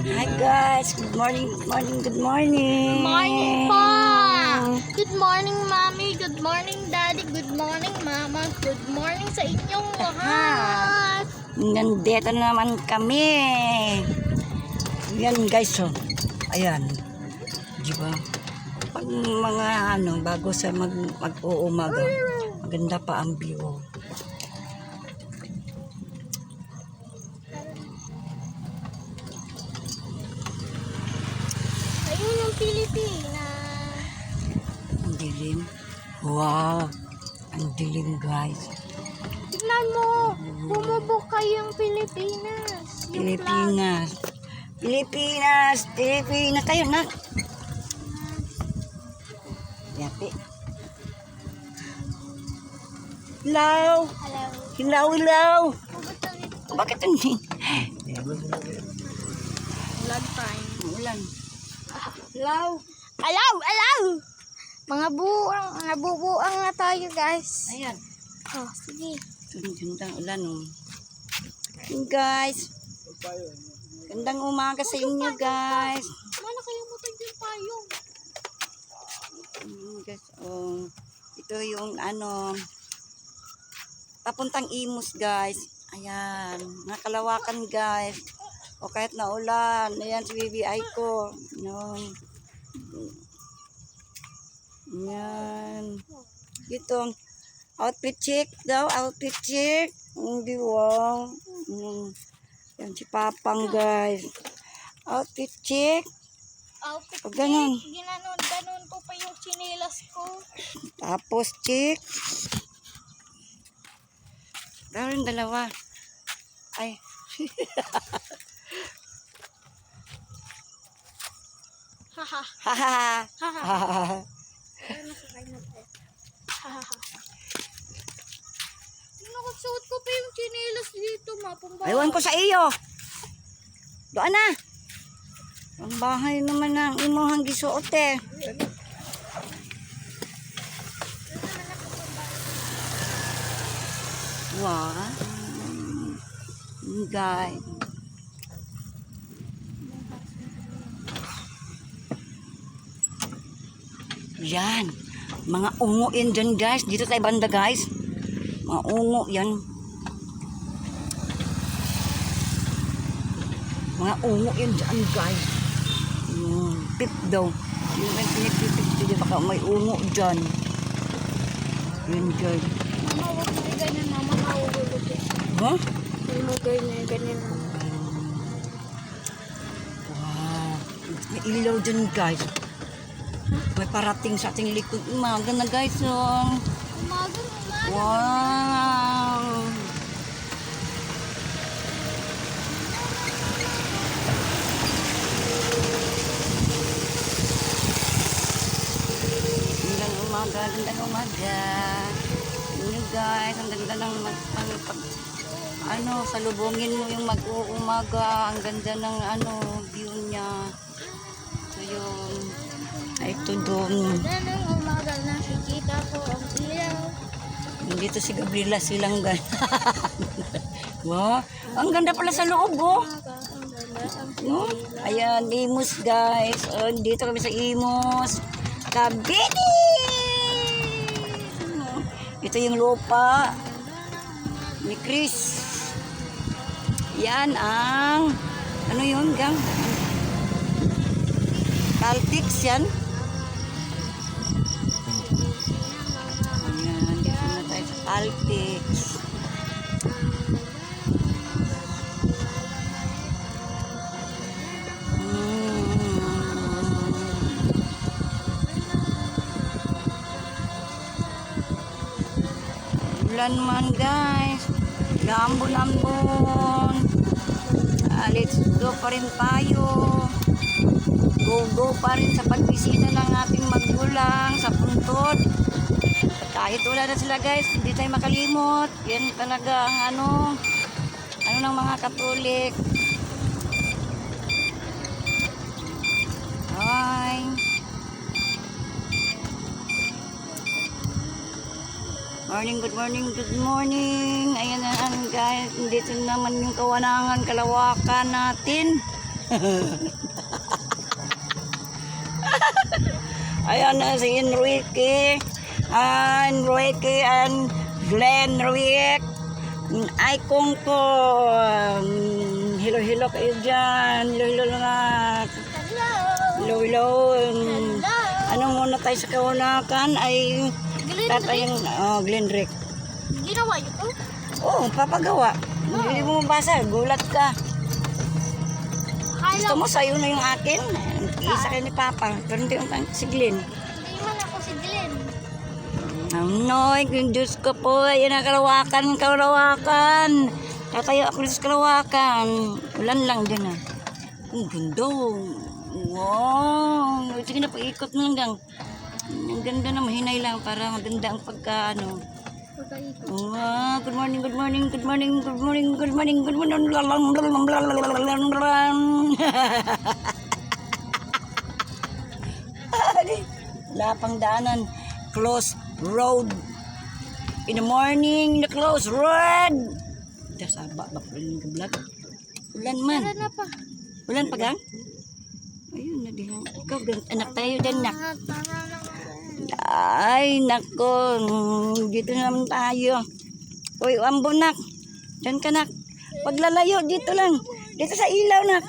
Hi guys, good morning, good morning, good morning. Morning po! Good morning, Mommy. Good morning, Daddy. Good morning, Mama. Good morning sa inyong lahat. Nandito na naman kami. Yan guys, oh. Ayan. Diba? Pag mga bago sa mag-uumaga, maganda pa ang view. Ayun yung Pilipinas. Ang dilim. Wow. Ang dilim guys. Tignan mo. Bumubukay yung Pilipinas. Yung Pilipinas. Pilipinas. Pilipinas. Tayo na. Yapi. Hello. Hello. Hello, hello. Bakit hindi? Vlog time. Ulan. Hello. Hello! Hello! Mga bubuang na tayo, guys. Ayan. Oh, sige. Gandang ulan, oh. Ayan, guys. Gandang umaga sa inyo, guys. Mana kayo mo yung payong? Guys, oh. Ito yung papuntang Imus, guys. Ayan. Mga Kalawakan, guys. O kahit na ulan. Ayan si BBI ko. Ayan. Dito. Outfit check daw. Outfit check. Hindi, wow. Yan si Papang, guys. Outfit check. Outfit O, ganun. Ginanon ko pa yung chinilas ko. Tapos check. Meron dalawa. Ay. Haha. Haha. Haha. Haha. Nakasuot ko pa yung chinilas dito, mapumbawa. Aywan ko sa iyo. Doon na. Ang bahay naman ng imuhang gisuot eh. Wow. Guys. Yan. Mga ungo yan dyan guys. Dito tayo banda guys. Mga ungo yan. Mga ungo yan dyan guys. Pip daw. Yung may pinipipip dyan. Baka may ungo dyan. Yan guys. Mama, huwag mo ganyan, mama. Mahulog eh. Huh? Huwag mo ganyan. Wow. May ilaw dyan guys. May parating sa ating likod. Umaga na guys. Oh. Umaga. Wow. Gandang umaga. Yun guys, ang ganda ng salubungin mo yung mag-uumaga. Ang ganda ng view niya. So yun. Ay, ito doon. Gandang umaga, nakikita ko ang ilaw. Dito si Gabriela silang gan. Wow, ang ganda pala sa loob, oh. No? Ayan, Imus guys. Dito kami sa Imus. Cavite! Ito yung lupa ni Chris. Yan ang yun gang? Caltex yan. Ayan, dito na tayo sa Caltex. Ulan man guys. Gambon-ambon. Let's go pa rin tayo. Go pa rin sa pagbisita ng ating magulang sa puntod. Kahit wala na sila guys, hindi tayo makalimot. Yan talaga ang ng mga Katolik. Hi. Morning, good morning, good morning. Ayan na guys, dito naman yung Kawanangan, Kalawakan natin. Ayan na si Enrique. Enrique and Glenn Rick. Ay kung ko. Hello kayo dyan. Hello lahat. Hello. Hello. Hello. Ano muna tayo sa kaunakan ay tatayang Glenn Rick. Ginawa niyo to? Oo, papagawa. Hindi mo mabasa, gulat ka. Gusto Akala mo sa'yo na yung akin? Isa kayo ni Papa, pero hindi yung si Glenn. hindi man ako si Glenn. Noy, yung Diyos ko po, yan ang kalawakan. Tatayo ako dito sa kalawakan. Ulan lang dyan ah. Ang ganda. Wow. Sige na, pag-ikot mo lang. Ang ganda na, mahinay lang para maganda ang pagka Pagkaito. Wow, good morning. Lapang daanan, close road. In the morning, the close road. Dasaba ba ko yung vlog? Ulan man. Tara na pa. Ulan pa gang? Ayun na dihan. Ikaw, anak tayo din na. Tara na. Ay, nako. Dito na naman tayo. Uy, ambo nak. Diyan ka nak. Paglalayo, dito lang. Dito sa ilaw nak.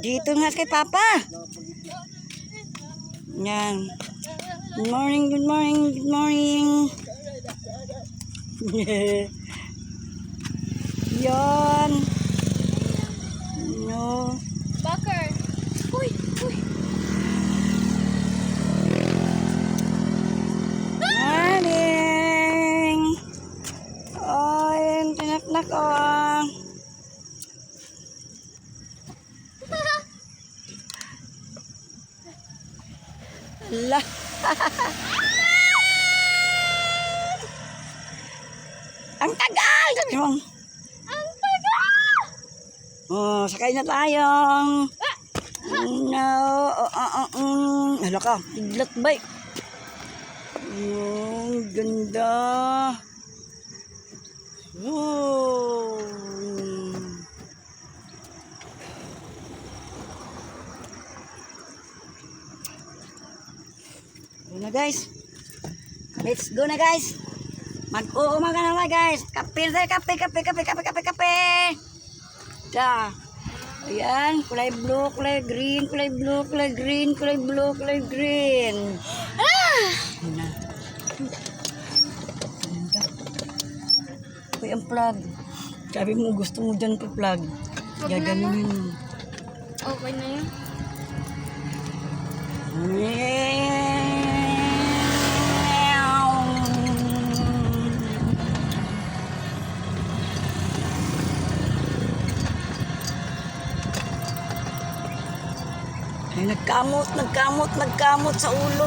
Dito nga kay Papa. Yan. Good morning. Yan. No. Bakar. Uy. Morning! Ay, ang tinaknak ko. Ala. Ang tagal! Sabi mo. Ang tagal! Oh, sakay na tayo. No. Hala ka, biglat ba? Oh, ganda. Oh. Go na guys. Let's go na guys. Mag-uumaga na guys. Kape na tayo, kape. Da. Ayan, kulay blue, kulay green, kulay blue, kulay green, kulay blue, kulay green. Ayan na. Ganda. Uy, ang plug. Sabi mo gusto mo dyan pa plug. Gaganunin mo. Okay na yun. Ay, nagkamot sa ulo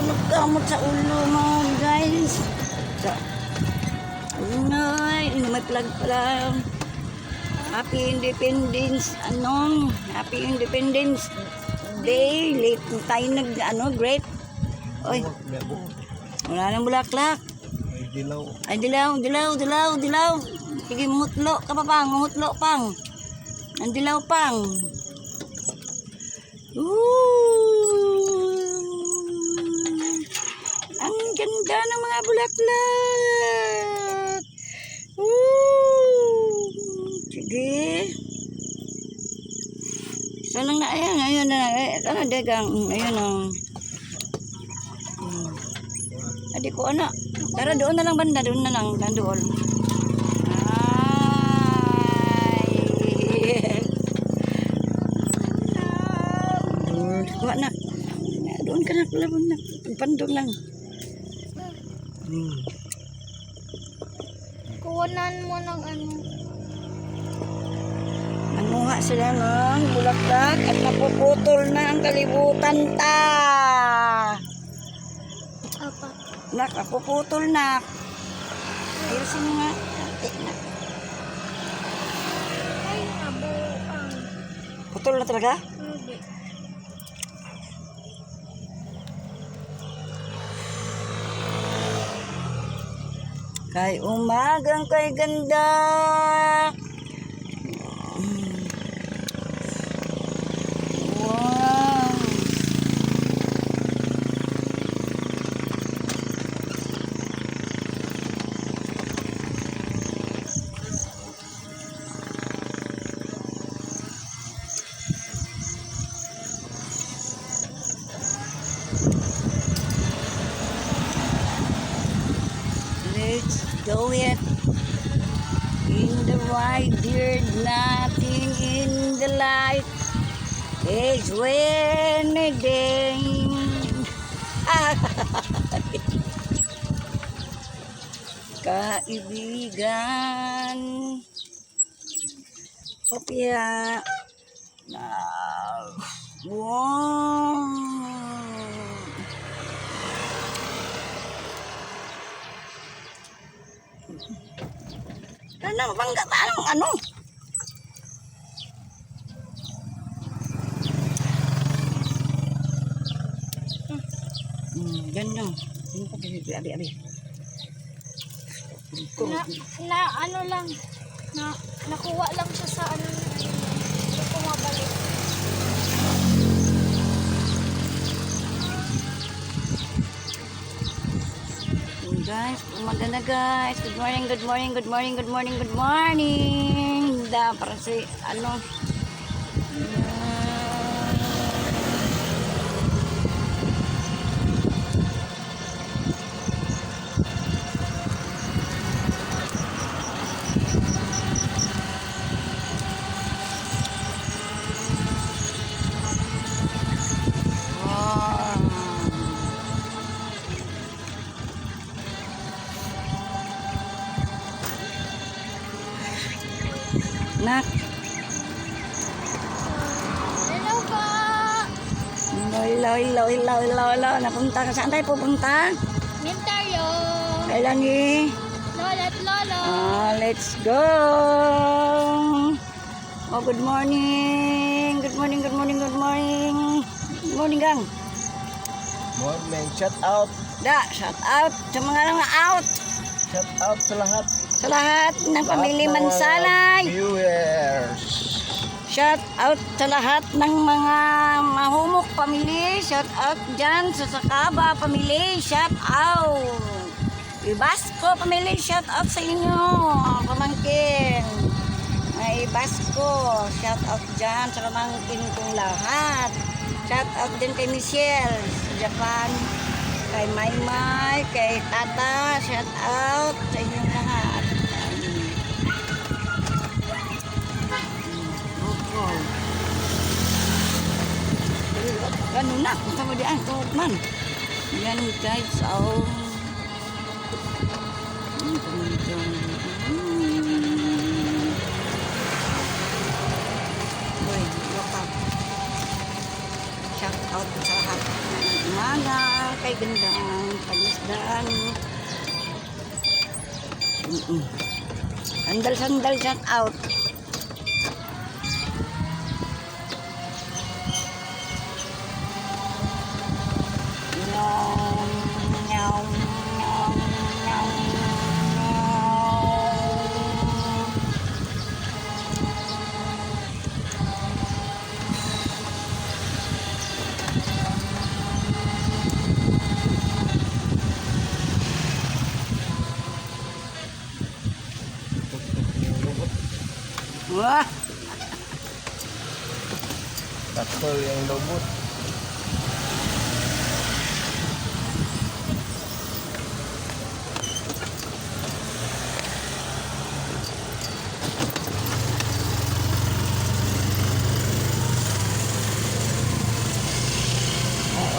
mo, guys. So, ay, may plug pala. Happy Independence Day. Late tayo great. Oy, wala nang bulaklak. Ay, dilaw. Sige, mutlo ka pa pang. Ang dilaw pang. Ang ganda ng mga bulaklak. Sige. Isa lang na, ayan na. Ano, degang, ayan o. Adi ko, ano. Tara, doon na lang banda, nandoon. Kuha na. Doon ka na pala na. Pagpandong lang. Kuwanan mo ng ano. Nanguha sila ng bulaklak at napuputol na ang kalibutan ta. Apa? Nak, napuputol na. Ayusin mo nga. Na. Ay, nabuang. Putol na talaga? Hindi. Kay umagang kay ganda. do it. In the white beard, nothing in the light. It's when a day. Kaibigan. Kopya. Wow. Ano bangga tanong ano? Ganyan. Ano pa abi. Ano lang, nakuha lang siya sa ano, hindi pumabalik. Guys, umaga na guys. Good morning, good morning, good morning, good morning, good morning. Da, para si ano. Nak, Hello po! hello. Napunta ka. Saan tayo pupunta? Mintaryo! Kailan ni? Lola at lolo! Let's go! Oh, good morning. Good morning. Good morning, gang. Morning, shout out. Shout out sa mga out. Shout out sa lahat. Sa lahat ng pamilya Lahat ng mga Mansalay. Viewers. Shout out sa lahat ng mga mahumok pamilya. Shout out dyan sa Sakaba pamilya. Shout out. Ibasco pamilya. Shout out sa inyo. Pamangkin. May Ibasco. Shout out dyan sa pamangkin kong lahat. Shout out din kay Michelle sa Japan. Kay Maymay. Kay Tata. Shout out sa inyong lahat. Ganun na, kung sama diyan, tuhod man. Yan guys, oh. Uy, look up. Shout out sa lahat ng umaga, kay gandang pagmasdan. Sandal, shout out. Wah, Takbo yung lubot.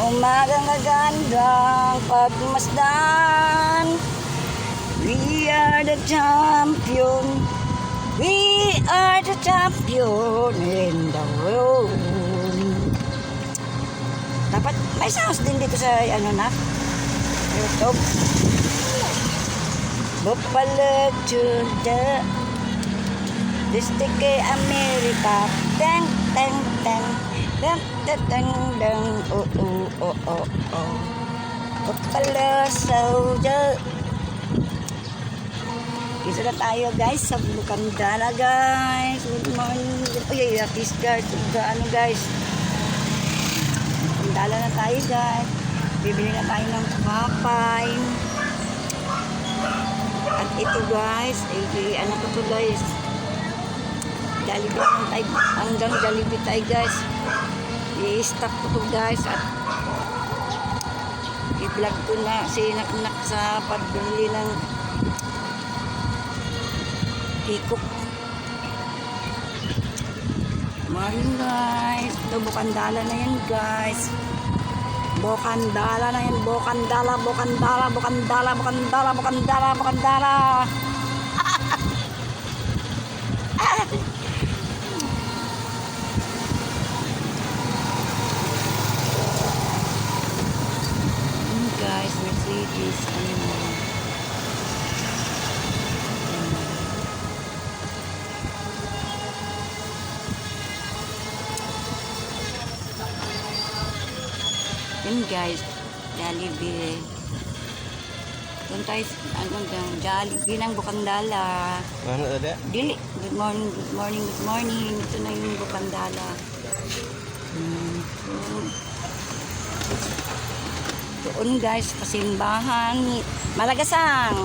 umagang kagandang pagmasdan. We are the champion. We are the champion in the world. Dapat may sounds din dito sa ano na YouTube. Bupala to the District America. Teng teng teng teng teng teng teng. Oh. Bupala soldier. Dito na tayo guys sa Bukandala guys. Good morning. Uy, this guard. Ano guys? Bukandala na tayo guys. Bibili na tayo ng papay. At ito guys, ano ko to guys? Jollibee lang tayo. Hanggang Jollibee tayo guys. I-stop ko to guys. At i-vlog ko na si Naknak sa pagbili ng Kikok. Morning guys. Ito Bukandala na yan guys. Bukandala na yan. Bukandala, Bukandala, Bukandala, Bukandala, Bukandala, Bukandala. Guys, Mercedes. Ano. Yun guys, Jollibee. Doon tayo, anong Jollibee ng Bukandala. Ano tadi? Dili, good morning, good morning, good morning. Ito na yung Bukandala. Doon guys, pasimbahan, Malagasang.